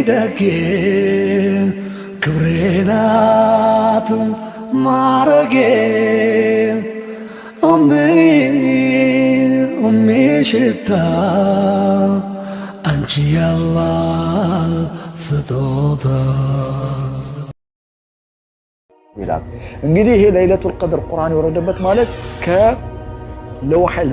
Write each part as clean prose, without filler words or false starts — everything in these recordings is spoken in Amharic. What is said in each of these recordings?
ደጌ ክብሬናት ማረጌ ሽታ አንቺ ያላህ ስጦታ ይላል። እንግዲህ ይሄ ለይለቱል ቀድር ቁርአን የወረደበት ማለት ከለውሐል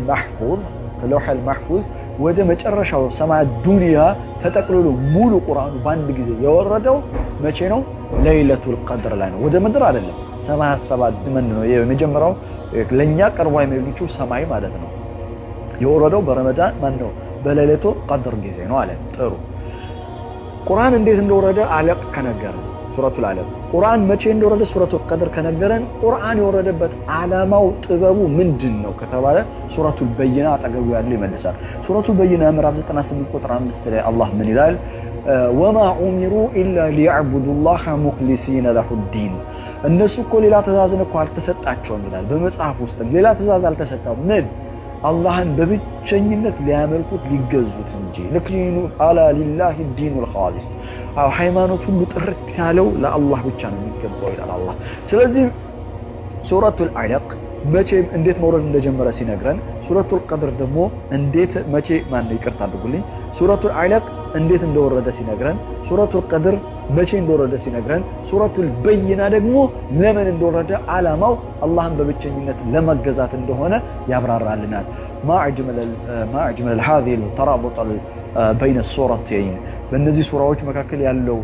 ማህፉዝ ወደ መጨረሻው ሰማይ ዱንያ ተጠቅልሎ ሙሉ ቁርአኑ በአንድ ጊዜ የወረደው መቼ ነው? ለይለቱል ቀድር ላይ ነው። ወደ ምድር አይደለም። ሰማያት ሰባት ምን ነው የመጀመሪያው ለኛ ቀርቦ የሚሉት ሰማይ ማለት ነው። የወረደው በረመዳን ማን ነው? በለይለቱል ቀድር ጊዜ ነው አለ። ጥሩ ቁርአን እንዴት እንደወረደ አለቅ ከነገረን ሱረቱል አለቅ ቁርአን መቼ እንደወረደ ሱረቱል ቀድር ከነገረን ቁርአን የወረደበት ዓላማው ጥበቡ ምንድነው ከተባለ ሱረቱል በይና አጠገቡ ያለው ይመልሳል። ሱረቱል በይና ምዕራፍ 98 ቁጥር 5 ላይ አላህ ምን ይላል? ወማ ኡሚሩ ኢላ ሊያዕቡዱላህ ሙኽሊሲነ ለሁዲን እነሱ እኮ ሌላ ትእዛዝን እኮ አልተሰጣቸውም ይላል። በመጽሐፍ ውስጥ ሌላ ትእዛዝ አልተሰጣም። ምን አላህን በብቸኝነት ሊያመልኩት ሊገዙት እንጂ ለክሊኑ አላ ሊላሂ ዲኑል ኻሊስ ሃይማኖት ሁሉ ጥርት ያለው ለአላህ ብቻ ነው የሚገባው ይላል አላህ። ስለዚህ ሱረቱል አለቅ መቼ እንዴት መውረድ እንደጀመረ ሲነግረን ሱረቱል ቀድር ደግሞ እንዴት መቼ ማን ይቅርታ አድርጉልኝ ሱረቱል አለቅ እንዴት እንደወረደ ሲነግረን ሱረቱል ቀድር መቼ እንደወረደ ሲነግረን ሱረቱል በይና ደግሞ ለምን እንደወረደ ዓላማው አላህን በብቸኝነት ለመገዛት እንደሆነ ያብራራልናል። ማዕጅመል هذه الترابط بين السورتين በእነዚህ ሱራዎች መካከል ያለው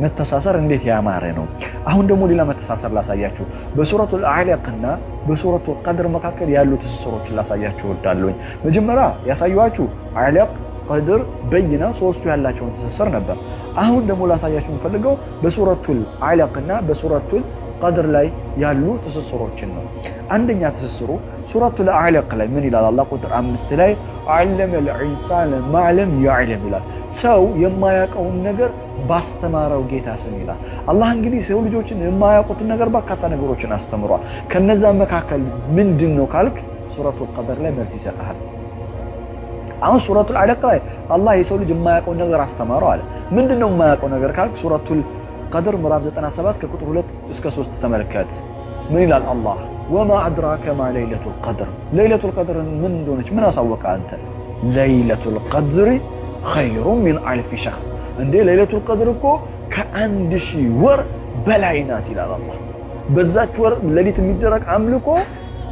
መተሳሰር እንዴት ያማረ ነው። አሁን ደግሞ ሌላ መተሳሰር ላሳያችሁ። በሱረቱል አለቅና በሱረቱል ቀድር መካከል ያሉ ትስስሮችን ላሳያችሁ እወዳለሁ። መጀመሪያ ያሳየኋችሁ አለቅ ቀድር በይና ሶስቱ ያላቸውን ትስስር ነበር። አሁን ደግሞ ላሳያችሁ የምፈልገው በሱረቱል አለቅና በሱረቱል ቀድር ላይ ያሉ ትስስሮችን ነው። አንደኛ ትስስሩ ሱረቱል አለቅ ላይ ምን ይላል? አላህ ቁጥር 5 ላይ አለመል ኢንሳን ማለም ያዕለም ይላል። ሰው የማያውቀውን ነገር ባስተማረው ጌታ ስም ይላል። አላህ እንግዲህ ሰው ልጆችን የማያውቁትን ነገር በርካታ ነገሮችን አስተምሯል። ከነዛ መካከል ምንድነው ካልክ ሱረቱል ቀድር ላይ መልስ ይሰጣል። አሁን ሱረቱል አለቅ ላይ አላህ የሰው ልጅ የማያውቀውን ነገር አስተማረው አለ። ምንድነው የማያውቀው ነገር ካልክ ሱረቱል ቀድር ምዕራፍ 97 ከቁጥር 2 እስከ 3 ተመልከት። ምን ይላል አላህ? ወማ አድራከ ማ ለይለቱል ቀድር ለይለቱል ቀድር ምን እንደሆነች ምን አሳወቀ አንተ? ለይለቱል ቀድር ኸይሩን ሚን አልፍ ሸህር እንዴ ለይለቱል ቀድር እኮ ከ1000 ወር በላይ ናት ይላል አላህ። በዛች ወር ሌሊት የሚደረግ አምልኮ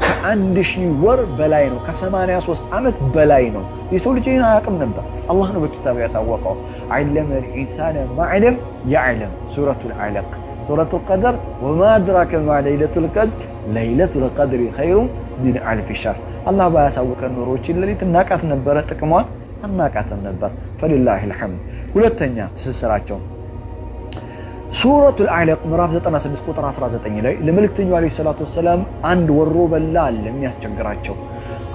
ከ1000 ወር በላይ ነው። ከ83 ዓመት በላይ ነው። የሰው ልጅ ይህን አያውቅም ነበር። አላህ ነው በኪታቡ ያሳወቀው። አለመል ኢንሳነ ማዕለም ያዕለም ሱረቱል አለቅ ሱረቱል ቀድር ወማ አድራከ ማ ለይለቱል ቀድር ለይለቱል ቀድር ኸይሩን ሚን አልፍ ሸህር አላህ ባያሳወቀን ኖሮችን ሌሊት እናቃት ነበረ፣ ጥቅሟን አናቃትም ነበር። ፈሊላሂል ሐምድ። ሁለተኛ ትስስራቸው ሱረቱል አለቅ ምዕራፍ 96 ቁጥር 19 ላይ ለመልእክተኛው አለይሂ ሰላቱ ወሰላም አንድ ወሮ በላ አለ የሚያስቸግራቸው።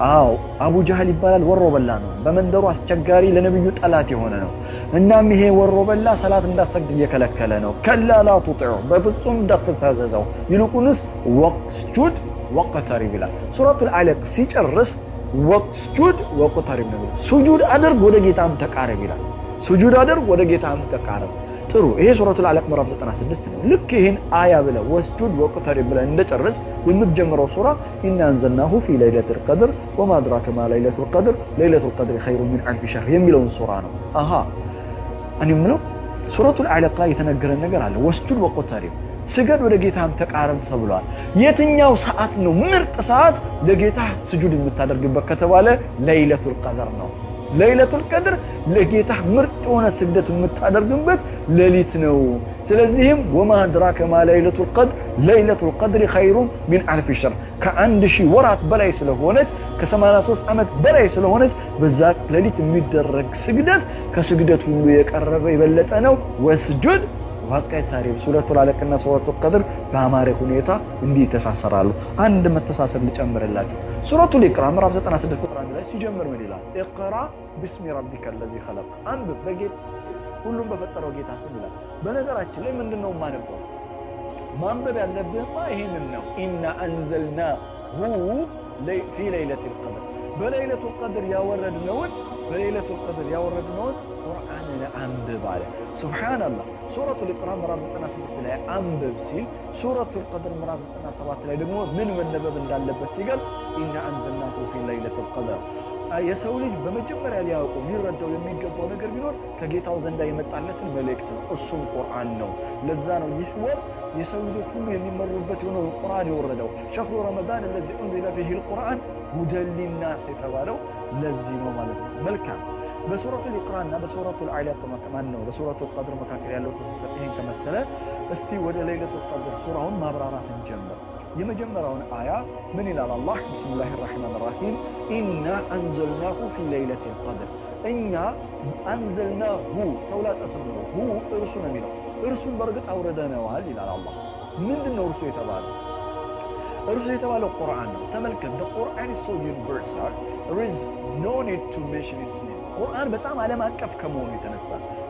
አዎ አቡ ጀህል ይባላል። ወሮ በላ ነው። በመንደሩ አስቸጋሪ ለነብዩ ጠላት የሆነ ነው። እናም ይሄ ወሮ በላ ሰላት እንዳትሰግድ እየከለከለ ነው። ከላ ላ ቱጢዑ በፍጹም እንዳትታዘዘው፣ ይልቁንስ ወቅስጁድ ወቅተሪብ ይላል። ሱረቱል አለቅ ሲጨርስ ወቅስጁድ ወቅተሪብ ነው። ሱጁድ አድርግ ወደ ጌታም ተቃረብ ይላል። ሱጁድ አድርግ ወደ ጌታም ተቃረብ። ጥሩ ይሄ ሱረቱል አለቅ ምዕራፍ 96 ነው። ልክ ይሄን አያ ብለ ወስጁድ ወቅተሪብ ብለ እንደጨረስ የምትጀምረው ሱራ ኢና አንዘልናሁ ፊ ለይለቱል ቀድር ወማ አድራከ ማ ለይለቱል ቀድር ለይለቱል ቀድር ኸይሩን ሚን አልፍ ሸህር የሚለውን ሱራ ነው። አሃ እኔ ምነው ሱረቱል አለቅ ላይ የተነገረን ነገር አለ። ወስጁድ ወቅተሪብ ስገድ ወደ ጌታም ተቃረብ ተብሏል። የትኛው ሰዓት ነው ምርጥ ሰዓት ለጌታ ስጁድ የምታደርግበት ከተባለ ለይለቱል ቀድር ነው። ለይለቱል ቀድር ለጌታ ምርጥ የሆነ ስግደት የምታደርግበት ሌሊት ነው። ስለዚህም ወማ አድራከ ማ ለይለቱል ቀድር ለይለቱል ቀድር ኸይሩን ሚን አልፍ ሸህር ከ1000 ወራት በላይ ስለሆነች ከ83 ዓመት በላይ ስለሆነች በዛ ሌሊት የሚደረግ ስግደት ከስግደት ሁሉ የቀረበ የበለጠ ነው። ወስጁድ ወቅተሪብ ሱረቱል አለቅና ሱረቱል ቀድር በአማረ ሁኔታ እንዲህ ተሳሰራሉ። አንድ መተሳሰር ልጨምርላችሁ። ሱረቱል ኢቅራ ምዕራፍ 96 ቁጥር 1 ላይ ሲጀምር ምን ይላል? ኢቅራ ቢስሚ ረቢከ ለዚ ኸለቅ አንብብ በጌታ ሁሉም በፈጠረው ጌታ ስም ይላል። በነገራችን ላይ ምንድነው ማነበው? ማንበብ ያለብህማ ይሄንን ነው። ኢና አንዘልናሁ ፊ ለይለቱል ቀድር በለይለቱል ቀድር ያወረድነውን በሌለቱል ቀድር ያወረድነውን ቁርአን አንብብ አለ። ሱብሃንአላህ። ሱረቱል ኢቅራ ምዕራፍ 96 ላይ አንብብ ሲል ሱረቱል ቀድር ምዕራፍ 97 ላይ ደግሞ ምን መነበብ እንዳለበት ሲገልጽ ኢና አንዘልናሁ ፊ ለይለቱል ቀድር። የሰው ልጅ በመጀመሪያ ሊያውቀው ሊረዳው የሚገባው ነገር ቢኖር ከጌታው ዘንዳ የመጣለትን መልእክት ነው፣ እሱም ቁርአን ነው። ለዛ ነው ይህ ወር የሰው ልጆች ሁሉ የሚመሩበት የሆነው ቁርአን የወረደው። ሸህሩ ረመዳን الذي انزل فيه القرآن هدى للناس የተባለው ለዚህ ነው ማለት ነው። መልካም። በሱረቱል ኢቅራና በሱረቱል አዕላቅ ማን ነው በሱረቱል ቀድር መካከል ያለው ትስስር ይሄን ከመሰለ እስቲ ወደ ለይለቱል ቀድር ሱራውን ማብራራት እንጀምር። የመጀመሪያውን አያ ምን ይላል አላህ? ቢስሚላሂር ረህማኒር ረሂም ኢና አንዘልናሁ ፊ ለይለቱል ቀድር። እኛ አንዘልናሁ ተውላጠ ስም ነው። ሁ እርሱ ነው የሚለው እርሱን በእርግጥ አውርደነዋል ይላል አላህ። ምንድን ነው እርሱ የተባለው? እርሱ የተባለው ቁርአን ነው። ተመልከት፣ the Quran is so universal, there is no need to mention its name። ቁርአን በጣም ዓለም አቀፍ ከመሆኑ የተነሳ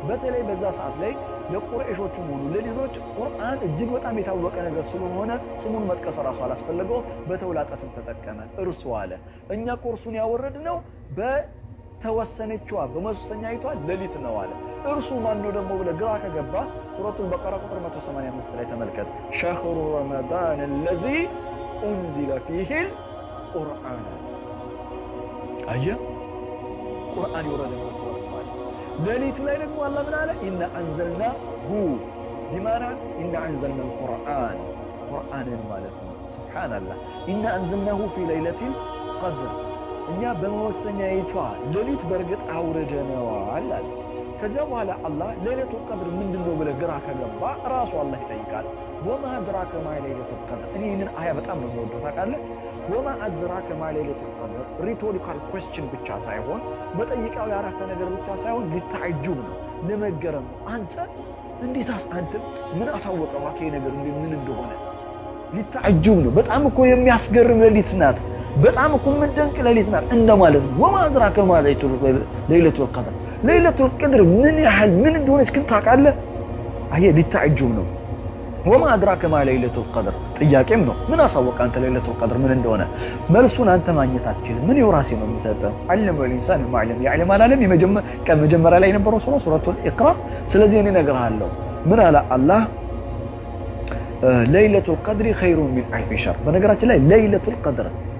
በተለይ በዛ ሰዓት ላይ ለቁረይሾችም ሆኑ ለሌሎች ቁርአን እጅግ በጣም የታወቀ ነገር ስለሆነ ስሙን መጥቀስ ራሱ አላስፈለገው፣ በተውላጠ ስም ተጠቀመ። እርሱ አለ። እኛ ቁርሱን ያወረድነው በተወሰነችዋ በመወሰኛይቷ ሌሊት ነው አለ። እርሱ ማን ነው ደግሞ ብለህ ግራ ከገባ ሱረቱል በቀራ ቁጥር 185 ላይ ተመልከት። ሸህሩ ረመዳን الذي انزل فيه القرآن። አየህ ቁርአን የወረደበት ወር ማለት ሌሊቱ ላይ ደግሞ አላህ ምን አለ? ኢና አንዘልናሁ ቢማና ኢና አንዘልና القرآن ቁርአንን ማለት ነው። ሱብሃንአላህ። ኢና አንዘልናሁ ፊ ለይለቱል ቀድር እኛ በመወሰኛይቷ ሌሊት በእርግጥ አውርደነዋል አለ። ከዚያ በኋላ አላህ ለይለቱል ቀድር ምንድነው ብለህ ግራ ከገባ ራሱ አላህ ይጠይቃል። ወማ አድራከ ማ ለይለቱል ቀድር። እኔ ይህንን አያ በጣም ነው የምወደው ታውቃለህ። ወማ አድራከ ማ ለይለቱል ቀድር ሪቶሪካል ኩዌስችን ብቻ ሳይሆን መጠይቃዊ አረፍተ ነገር ብቻ ሳይሆን ሊታጅብ ነው፣ ለመገረም ነው። አንተ እንዴት አንተ ምን አሳወቀ እባክህ ነገር ምን እንደሆነ ሊታጅብ ነው። በጣም እኮ የሚያስገርም ሌሊት ናት፣ በጣም እኮ የምትደንቅ ሌሊት ናት እንደማለት ነው። ወማ አድራከ ማ ለይለቱል ቀድር ለይለቱል ቀድር ምን ያህል ምን እንደሆነች ግን ታውቃለህ? አየህ ሊታጅብ ነው። ወማ አድራከ ማ ለይለቱል ቀድር ጥያቄም ነው። ምን አሳወቀ አንተ ለይለቱል ቀድር ምን እንደሆነ? መልሱን አንተ ማግኘት አትችልም። ምን የራሴ ነው የምሰጠው። አለመ الانسان ما علم يعلم አላለም? መጀመሪያ ላይ የነበረው ሱረቱል ኢቅራ። ስለዚህ እኔ እነግርሃለሁ ምን አለ አላህ? ለይለቱል ቀድር ኸይሩን ሚን አልፍ ሸህር። በነገራችን ላይ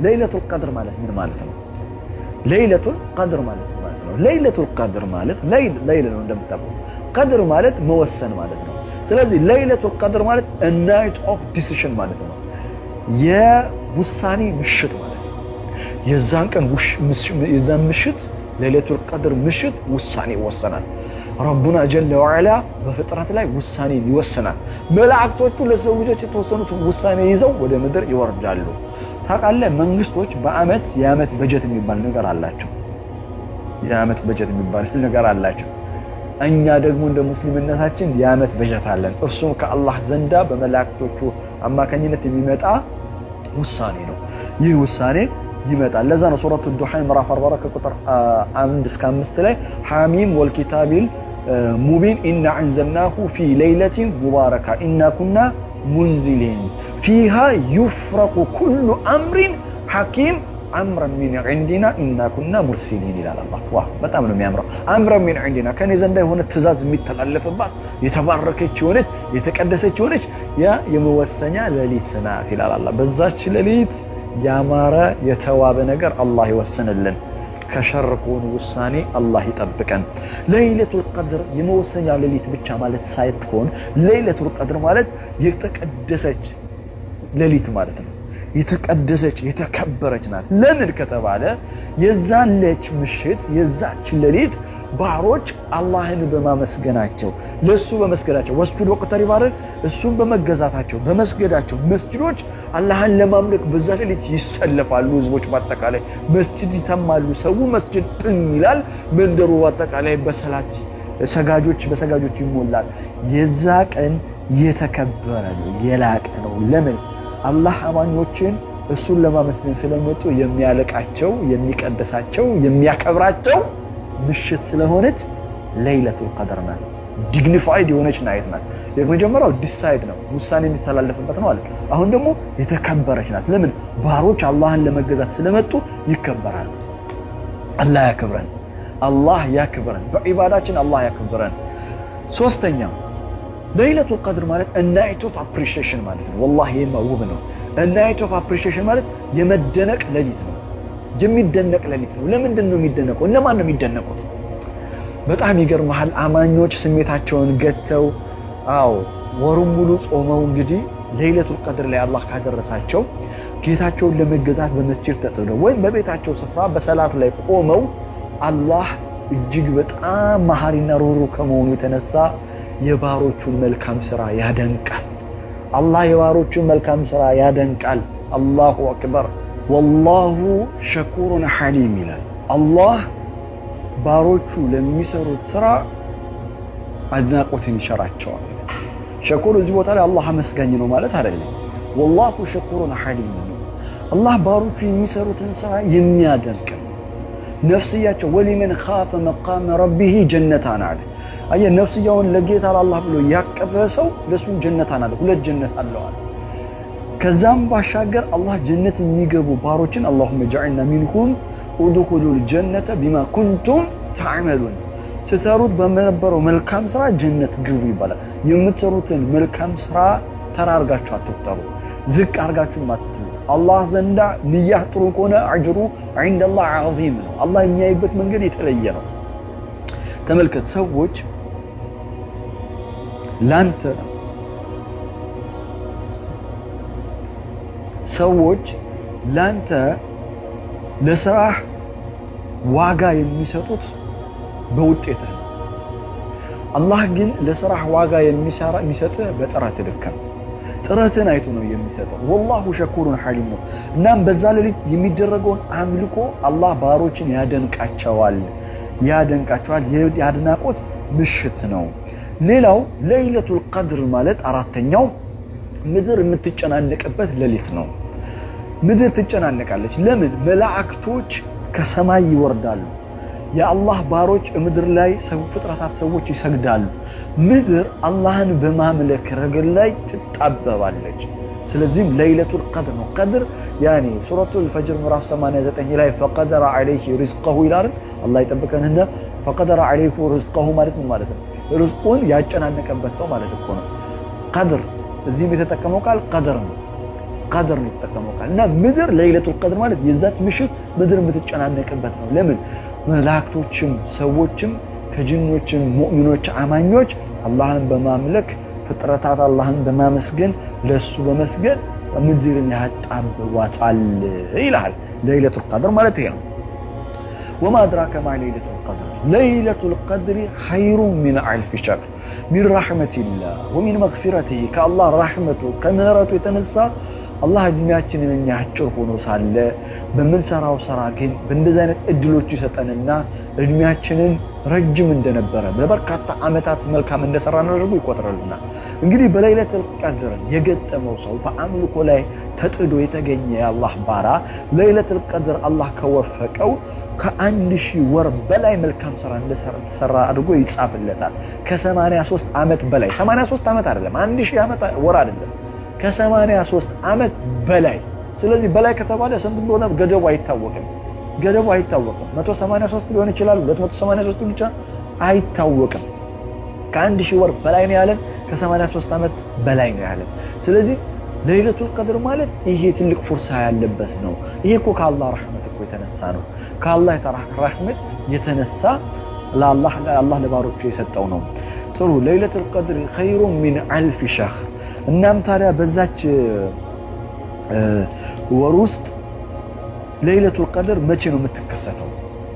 ለይለቱል ቀድር ማለት ምን ማለት ነው? ለይለቱል ቀድር ማለት ነው። ለይለቱል ቀድር ማለት ለይል ነው እንደምታውቁ፣ ቀድር ማለት መወሰን ማለት ነው። ስለዚህ ለይለቱል ቀድር ማለት a night of decision ማለት ነው። የውሳኔ ምሽት ማለት ነው። የዛን ቀን የዛን ምሽት ለይለቱል ቀድር ምሽት ውሳኔ ይወሰናል። ረቡና ጀለ ወዐላ በፍጥረት ላይ ውሳኔ ይወሰናል። መላእክቶቹ ለሰው ልጆች የተወሰኑት ውሳኔ ይዘው ወደ ምድር ይወርዳሉ። ታውቃለህ፣ መንግስቶች በአመት የአመት በጀት የሚባል ነገር አላቸው። የአመት በጀት የሚባል ነገር አላቸው። እኛ ደግሞ እንደ ሙስሊምነታችን የአመት በጀት አለን። እርሱም ከአላህ ዘንዳ በመላእክቶቹ አማካኝነት የሚመጣ ውሳኔ ነው። ይህ ውሳኔ ይመጣል። ለዛ ነው ሱረቱ ዱሃን ምዕራፍ 44 ከቁጥር 1 እስከ 5 ላይ ሐሚም ወልኪታቢል ሙቢን ኢና አንዘልናሁ ፊ ለይለቲን ሙባረካ ኢና ኩና ሙንዚሊን ፊሃ ዩፍረቁ ኩሉ አምሪን ሐኪም አምረን ሚን ዒንዲና ኢና ኩና ሙርሲሊን ይላል አላህ። ዋው በጣም ነው የሚያምረው። አምረን ሚን ዒንዲና ከኔ ዘንዳ የሆነ ትእዛዝ የሚተላለፍባት የተባረከች የሆነች የተቀደሰች የሆነች ያ የመወሰኛ ሌሊት ናት ይላል አላህ። በዛች ሌሊት ያማረ የተዋበ ነገር አላህ ይወስንልን። ከሸር ከሆነ ውሳኔ አላህ ይጠብቀን። ለይለቱል ቀድር የመወሰኛ ሌሊት ብቻ ማለት ሳይሆን ለይለቱል ቀድር ማለት የተቀደሰች ሌሊት ማለት ነው። የተቀደሰች የተከበረች ናት። ለምን ከተባለ የዛለች ምሽት የዛች ሌሊት ባሮች አላህን በማመስገናቸው ለሱ በመስገዳቸው ወስጁድ ወቅተሪብ አይደል እሱን በመገዛታቸው በመስገዳቸው መስጂዶች አላህን ለማምለክ በዛ ሌሊት ይሰለፋሉ። ህዝቦች በአጠቃላይ መስጂድ ይተማሉ። ሰው መስጂድ ጥም ይላል። መንደሩ በአጠቃላይ በሰላት በሰጋጆች ይሞላል። የዛ ቀን የተከበረ ነው፣ የላቀ ነው። ለምን? አላህ አማኞችን እሱን ለማመስገን ስለመጡ የሚያለቃቸው የሚቀደሳቸው የሚያከብራቸው ምሽት ስለሆነች ለይለቱል ቀድር ናት። ዲግኒፋይድ የሆነች ናይት ናት። የመጀመሪያው ዲሳይድ ነው፣ ውሳኔ የሚተላለፍበት ነው አለ። አሁን ደግሞ የተከበረች ናት። ለምን? ባሮች አላህን ለመገዛት ስለመጡ ይከበራሉ። አላህ ያክብረን። አላህ ያክብረን፣ በዒባዳችን አላህ ያክብረን። ሶስተኛ ለይለቱል ቀድር ማለት ናይት ኦፍ አፕሪሺዬሽን ማለት ነው። ወላሂ ይሄማ ውብ ነው። ናይት ኦፍ አፕሪሺዬሽን ማለት የመደነቅ ሌሊት ነው። የሚደነቅ ሌሊት ነው። ለምንድን ነው የሚደነቀው? እነማን ነው የሚደነቁት? በጣም ይገርመሃል። አማኞች ስሜታቸውን ገተው ወሩን ሙሉ ጾመው እንግዲህ ለይለቱል ቀድር ላይ አላህ ካደረሳቸው ጌታቸውን ለመገዛት በመስጂድ ተጥደው ወይም በቤታቸው ስፍራ በሰላት ላይ ቆመው አላህ እጅግ በጣም መሐሪና ሩህሩህ ከመሆኑ የተነሳ የባሮቹን መልካም ስራ ያደንቃል። አላህ የባሮቹን መልካም ስራ ያደንቃል። አላሁ አክበር። ወላሁ ሸኩሩን ሐሊም ይላል። አላህ ባሮቹ ለሚሰሩት ስራ አድናቆትን ይቸራቸዋል። ሸኩር እዚህ ቦታ ላይ አላህ አመስጋኝ ነው ማለት አይደለም። ወላሁ ሸኩሩን ሐሊም ነው። አላህ ባሮቹ የሚሰሩትን ስራ የሚያደንቅ ነው። ነፍስያቸው ወሊመን ኻፈ መቃመ ረቢሂ ጀነታን አለ። አየህ ነፍስያውን ለጌታ ለአላህ ብሎ ያቀፈ ሰው ለሱ ጀነታን አለ። ሁለት ጀነት አለዋል። ከዛም ባሻገር አላህ ጀነት የሚገቡ ባሮችን አላሁመ ጀዐልና ሚንሁም ኡድኹሉል ጀነተ ቢማ ኩንቱም ተዕመሉን፣ ስትሰሩት በነበረው መልካም ስራ ጀነት ግቡ ይባላል። የምትሰሩትን መልካም ስራ ተራ አርጋችሁ አትቁጠሩ፣ ዝቅ አርጋችሁ አትሉ። አላህ ዘንዳ ንያህ ጥሩ ከሆነ አጅሩ ዐንደላህ ዐዚም ነው። አላህ የሚያይበት መንገድ የተለየ ነው። ተመልከት፣ ሰዎች ላንተ ለስራህ ዋጋ የሚሰጡት በውጤትህ ነው። አላህ ግን ለስራህ ዋጋ የሚሰጥህ በጥረት ልክ ነው። ጥረትን አይቶ ነው የሚሰጠው። ወላሁ ሸኩሩን ሐሊም ነው። እናም በዛ ሌሊት የሚደረገውን አምልኮ አላህ ባሮችን ያደንቃቸዋል። የአድናቆት ምሽት ነው። ሌላው ለይለቱል ቀድር ማለት አራተኛው ምድር የምትጨናነቅበት ሌሊት ነው። ምድር ትጨናነቃለች። ለምን? መላእክቶች ከሰማይ ይወርዳሉ። የአላህ ባሮች ምድር ላይ ፍጥረታት ሰዎች ይሰግዳሉ። ምድር አላህን በማምለክ ረገድ ላይ ትጣበባለች። ስለዚህም ለይለቱል ቀድር ነው። ቀድር ያኒ ሱረቱል ፈጅር ምዕራፍ 89 ላይ ፈቀደረ ዐለይሂ ሪዝቀሁ ይላል። አላህ ይጠብቀንና ፈቀደረ ዐለይሂ ሪዝቀሁ ማለት ምን ማለት ነው? ሪዝቁን ያጨናነቀበት ሰው ማለት እኮ ነው። ቀድር እዚህም የተጠቀመው ቃል ቀድር ነው። ቀድር ነው የተጠቀመው ቃል እና ምድር ለይለቱል ቀድር ማለት የዛች ምሽት ምድር የምትጨናነቅበት ነው። ለምን? መላእክቶችም ሰዎችም ከጅኖችም ሙእሚኖች አማኞች አላህን በማምለክ ፍጥረታት አላህን በማመስገን ለሱ በመስገድ ምድርን ያጣብዋታል ይላል። ለይለቱል ቀድር ማለት ይሄ ነው። ወማ አድራከ ማ ለይለቱል ቀድር ለይለቱል ቀድር ኸይሩን ሚን አልፊ ሸህር ሚን ረሕመቲላህ ወሚን መግፊረቲሂ ከአላህ ረሕመቱ ከምህረቱ የተነሳ አላህ እድሜያችንን እኛ አጭር ሆኖ ሳለ በምንሰራው ስራ ግን በእንደዚህ አይነት እድሎች ይሰጠንና እድሜያችንን ረጅም እንደነበረ በበርካታ ዓመታት መልካም እንደሰራን አድርጎ ይቆጥረልና። እንግዲህ በለይለቱል ቀድር የገጠመው ሰው በአምልኮ ላይ ተጥዶ የተገኘ የአላህ ባራ ለይለቱል ቀድር አላህ ከወፈቀው ከ1000 ወር በላይ መልካም ስራ እንደሰራ አድርጎ ይጻፍለታል። ከ83 ዓመት በላይ 83 ዓመት አይደለም 1000 ዓመት ወር አይደለም ከ83 ዓመት በላይ። ስለዚህ በላይ ከተባለ ስንት እንደሆነ ገደቡ አይታወቅም። 183 ሊሆን ይችላል፣ 283 ሊሆን ይችላል፣ አይታወቅም። ከ1000 ወር በላይ ነው ያለን፣ ከ83 ዓመት በላይ ነው ያለን። ስለዚህ ለይለቱል ቀድር ማለት ይሄ ትልቅ ፉርሳ ያለበት ነው። ይሄ እኮ ከአላህ ረሕመት እኮ የተነሳ ነው። ከአላህ ረሕመት የተነሳ ለአላህ ለባሮቹ የሰጠው ነው። ጥሩ። ለይለቱል ቀድር ኸይሩን ሚን አልፊ ሸህር። እናም ታዲያ በዛች ወር ውስጥ ለይለቱል ቀድር መቼ ነው የምትከሰተው?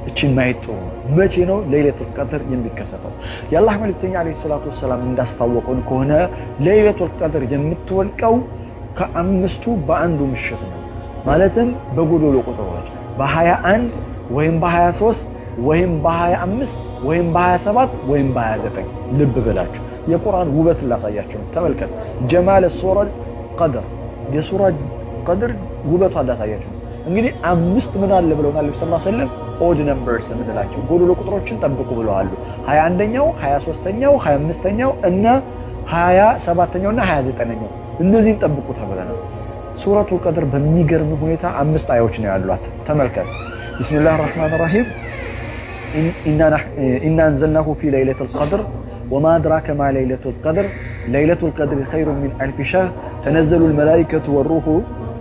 እቺን ማየት ጥሩ ነው። መቼ ነው ለይለቱል ቀድር የሚከሰተው? የአላህ መልእክተኛ አለይሂ ሰላቱ ወሰላም እንዳስታወቁን ከሆነ ለይለቱል ቀድር የምትወልቀው ከአምስቱ በአንዱ ምሽት ነው። ማለትም በጎዶሎ ቁጥሮች በ21 ወይም በ23 ወይም በ25 ወይም በ27 ወይም በ29። ልብ ብላችሁ የቁርአን ውበት ላሳያችሁ። ተመልከት። ጀማል ሱረል ቀድር የሱራ ቀድር ውበቷን ላሳያችሁ። እንግዲህ አምስት ምን አለ ብለውናል ነብዩ ሰለላሁ ዐለይሂ ወሰለም ኦድ ነምበርስ እንላቸው ጎዶሎ ቁጥሮችን ጠብቁ ብለዋል። 21ኛው 23ኛው 25ኛው እና 27ኛው እና 29ኛው እነዚህን ጠብቁ ተብለናል። ሱረቱል ቀድር በሚገርም ሁኔታ 5 አያዎች ነው ያሏት። ተመልከት። ቢስሚላሂር ረህማኒር ረሂም ኢና አንዘልናሁ ፊ ለይለቱል ቀድር ወማ አድራከ ማ ለይለቱል ቀድር ለይለቱል ቀድሪ ኸይሩን ሚን አልፊ ሸህር ተነዘሉል መላኢከቱ ወሩሁ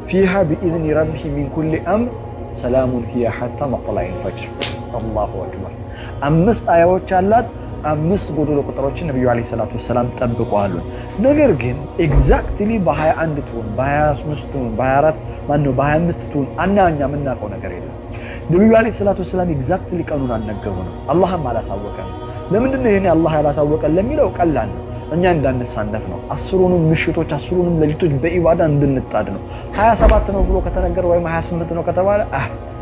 ፊሃ ቢኢዝኒ ረቢሂም ሚን ኩሊ አምር ሰላሙን ሂየ ሐታ መጥለዒል ፈጅር። አላሁ አክበር። 5 አያዎች አላት። 5 ጎዶሎ ቁጥሮችን ነብዩ አለይሂ ሰላቱ ወሰላም ጠብቀዋል። ነገር ግን ኤግዛክትሊ በ21 ትሁን በ25 ትሁን በ24 ማነው በ25 ትሁን እኛ የምናውቀው ነገር የለም። ነብዩ አለይሂ ሰላቱ ወሰላም ኤግዛክትሊ ቀኑን አልነገሩንም፣ አላህም አላሳወቀንም። ለምንድን ነው ይሄን አላህ ያላሳወቀን ለሚለው ቀላል ነው። እኛ እንዳንሳነፍ ነው። 10ሩንም ምሽቶች 10ሩንም ሌሊቶች በኢባዳ እንድንጣድ ነው። 27 ነው ብሎ ከተነገረ ወይም 28 ነው ከተባለ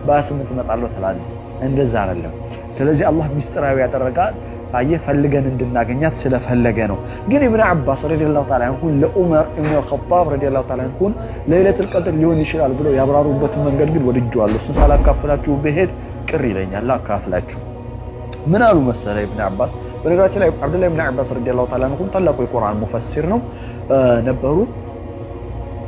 በ28 እመጣለሁ ትላለህ። እንደዛ አይደለም። ስለዚህ አላህ ሚስጥራዊ ያደረጋት ፈልገን እንድናገኛት ስለፈለገ ነው። ግን ኢብኑ አባስ ረዲየላሁ ተዓላ አንሁ ለዑመር ኢብኑ ኸጣብ ረዲየላሁ ተዓላ አንሁ ለይለቱል ቀድር ሊሆን ይችላል ብለው ያብራሩበትን መንገድ ግን ወድጄዋለሁ። እሱን ሳላካፍላችሁ ብሄድ ቅር ይለኛል። አካፍላችሁ ምን አሉ መሰለ ኢብኑ አባስ። በነገራችን ላይ አብዱላህ ኢብኑ አባስ ረዲየላሁ ተዓላ አንሁ ታላቁ የቁርአን ሙፈሲር ነው ነበሩ።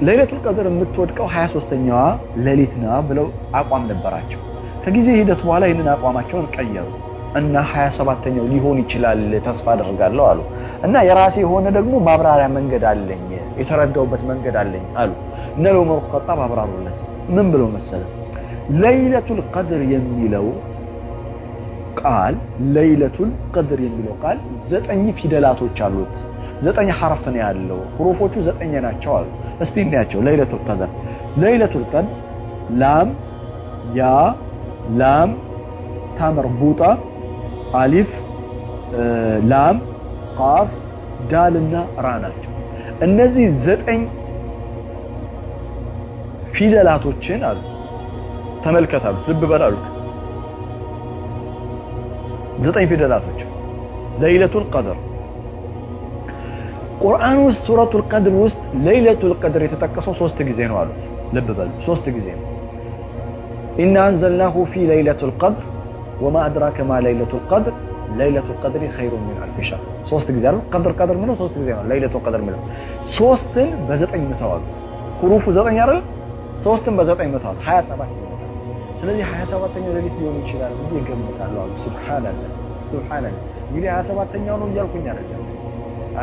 ለይለቱል ቀድር የምትወድቀው 23ኛዋ ሌሊት ነው ብለው አቋም ነበራቸው። ከጊዜ ሂደት በኋላ ይህንን አቋማቸውን ቀየሩ እና 27ኛው ሊሆን ይችላል ተስፋ አደርጋለሁ አሉ። እና የራሴ የሆነ ደግሞ ማብራሪያ መንገድ አለኝ የተረዳውበት መንገድ አለኝ አሉ። እነ ዑመር ኸጣብ አብራሩለት። ምን ብለው መሰለ ለይለቱል ቀድር የሚለው ቃል ለይለቱል ቀድር የሚለው ቃል 9 ፊደላቶች አሉት። 9 ሐርፍ ነው ያለው። ሁሩፎቹ 9 ናቸው አሉ። እስቲ እንያቸው። ለይለቱል ቀድር ለይለቱል ቀድር ላም ያ ላም ታመርቡጣ አሊፍ ላም ቃፍ ዳልና ራ ናቸው። እነዚህ 9 ፊደላቶችን አሉ ተመልከታሉ። ልብ በላሉ 9 ፊደላቶች ለይለቱል ቀድር ቁርአን ውስጥ ሱረቱል ቀድር ውስጥ ለይለቱል ቀድር የተጠቀሰው 3 ጊዜ ነው አሉት። ልብ በሉ 3 ጊዜ ነው። ኢና አንዘልናሁ ፊ ለይለቱል ቀድር ወማ አድራከ ማ ለይለቱል ቀድር ለይለቱል ቀድሪ ኸይሩን ሚን አልፊ ሸህር 3 ጊዜ አይደል? ቀድር ምለው 3 ጊዜ ነው። ለይለቱል ቀድር ምለው 3ን በ9 መተዋል። ሁሩፉ 9 አይደል? 3ን በ9 መተዋል 27 ይሆናል። ስለዚህ 27ኛው ሌሊት ሊሆን ይችላል ብዬ እገምታለሁ አሉ። ሱብሃንአላህ ሱብሃንአላህ። እንግዲህ 27ኛው ነው እያልኩኝ አይደለም።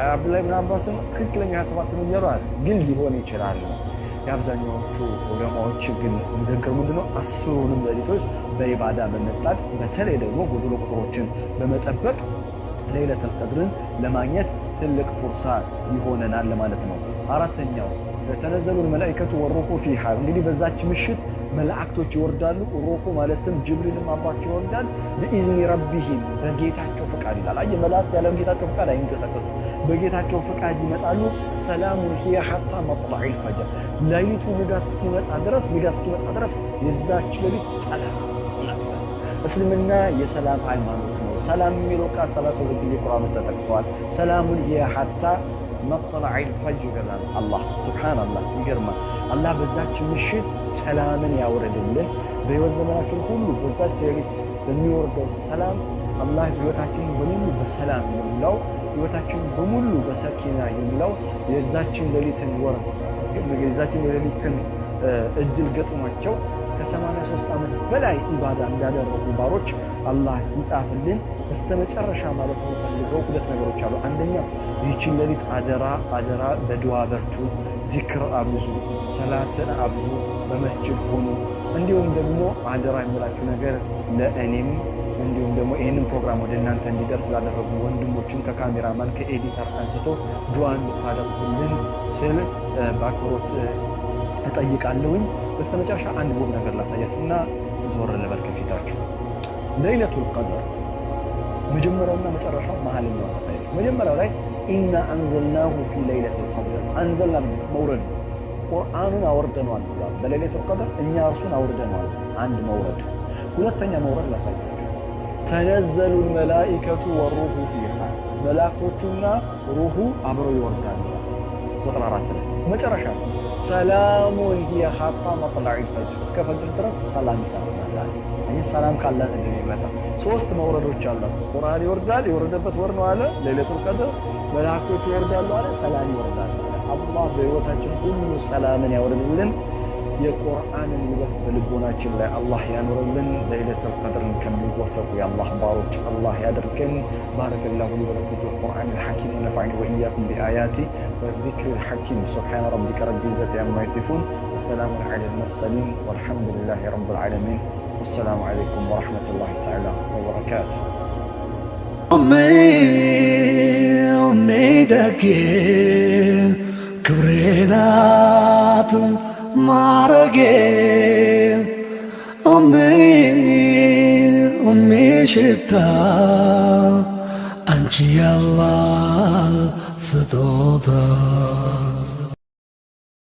አብዱላህ ኢብኑ አባስም ትክክለኛ 27 ነው እያሉ አይደል? ግን ሊሆን ይችላል። የአብዛኛዎቹ ዑለማዎች ግን የሚደገሩ ምንድነው 10ሩንም ሌሊቶች በኢባዳ በመጣድ በተለይ ደግሞ ጎዶሎ ቁጥሮችን በመጠበቅ ለይለቱል ቀድርን ለማግኘት ትልቅ ፉርሳ ይሆነናል ማለት ነው። አራተኛው ተነዘሉል መላኢከቱ ወሩሁ ፊሃ እንግዲህ በዛች ምሽት መላእክቶች ይወርዳሉ። ሩሁ ማለትም ጅብሪልም አባቸው ይወርዳል። በኢዝኒ ረቢሂም በጌታቸው ፍቃድ ይላል። አየ መላእክት ያለ ጌታቸው ፍቃድ አይንቀሳቀሱ። በጌታቸው ፍቃድ ይመጣሉ። ሰላሙን ሂየ ሐታ መጥለዒል ፈጅር ሌሊቱ ንጋት እስኪመጣ ድረስ የዛች ሌሊት ሰላም ናት። እስልምና የሰላም ሃይማኖት ነው። ሰላም የሚለው ቃል 32 ጊዜ ቁርአን ውስጥ ተጠቅሷል። ሰላሙን ሂየ ሐታ መጥለዒል ፈጅር ይላል አላህ። ሱብሃንአላህ ይገርማል። አላህ በዛች ምሽት ሰላምን ያወረድልን። በሕይወት ዘመናችን ሁሉ በዛች ሌሊት በሚወርደው ሰላም አላህ ሕይወታችንን በሙሉ በሰላም ይሙላው። ሕይወታችንን በሙሉ በሰኪና ይሙላው። የዛችን ሌሊትን እድል ገጥሟቸው ከ83 ዓመት በላይ ኢባዳ እንዳደረጉ ባሮች አላህ ይጻፍልን። በስተመጨረሻ ማለት የምፈልገው 2 ነገሮች አሉ። አንደኛው ይህችን ሌሊት አደራ በዱዓ በርቱ፣ ዚክር አብዙ፣ ሰላትን አብዙ፣ በመስጂድ ሆኑ። እንዲሁም ደግሞ አደራ የምላችሁ ነገር ለእኔም እንዲሁም ደግሞ ይህንን ፕሮግራም ወደ እናንተ እንዲደርስ ስላደረጉ ወንድሞችን ከካሜራማን ከኤዲተር አንስቶ ዱዓ እንድታደርጉልን ስል በአክብሮት እጠይቃለሁኝ። በስተመጨረሻ አንድ ውብ ነገር ላሳያችሁና ዞር ልበል ከፊታችሁ። ለይለቱል ቀድር መጀመሪያውና መጨረሻው መሀልኛው ላሳያችሁ። መጀመሪያው ላይ ኢና አንዘልናሁ ፊ ለይለቱል ቀድር አንዘልና መውረድ ቁርአኑን አወርደነዋል ብሏል። በለይለቱል ቀድር እኛ እርሱን አውርደነዋል። አንድ መውረድ። ሁለተኛ መውረድ ላሳያችሁ። ተነዘሉል መላኢከቱ ወሩሁ ፊሃ መላእክቶቹና ሩሁ አብረው ይወርዳሉ። ቁጥር 4 ላይ መጨረሻ ሰላሙን ሂየ ሐታ መጥለዒል ፈጅር እስከ ፈጅር ድረስ ሰላም ይሰማናል። ይህ ሰላም ካለ ዘንድ ይመጣ 3 መውረዶች አሉ። ቁርአን ይወርዳል፣ የወረደበት ወር ነው አለ ለይለቱል ቀድር። መላእክቶች ይወርዳሉ አለ፣ ሰላም ይወርዳል። አላህ በሕይወታችን ሁሉ ሰላምን ያወርድልን። የቁርአንን ውበት በልቦናችን ላይ አላህ ያኖርልን። ለይለቱል ቀድርን ከሚወፈቁ የአላህ ባሮች አላህ ያድርገን። ባረከላሁ ሊ ወለኩም ቢልቁርአኒል ሐኪም ወነፈዐኒ ወኢያኩም ቢአያቲ ወዚክሪል ሐኪም። ሱብሓነ ረቢከ ረቢል ኢzzati ዐምማ የሲፉን ወሰላሙን ዐለል ሙርሰሊን ወልሐምዱሊላሂ ረቢል ዓለሚን። ወሰላሙ ዐለይኩም ወረሕመቱላሂ ተዓላ ወበረካቱህ። ደጌ ክብሬ ናት ማረጌ ሽታ አንቺ ያላህ ስጦታ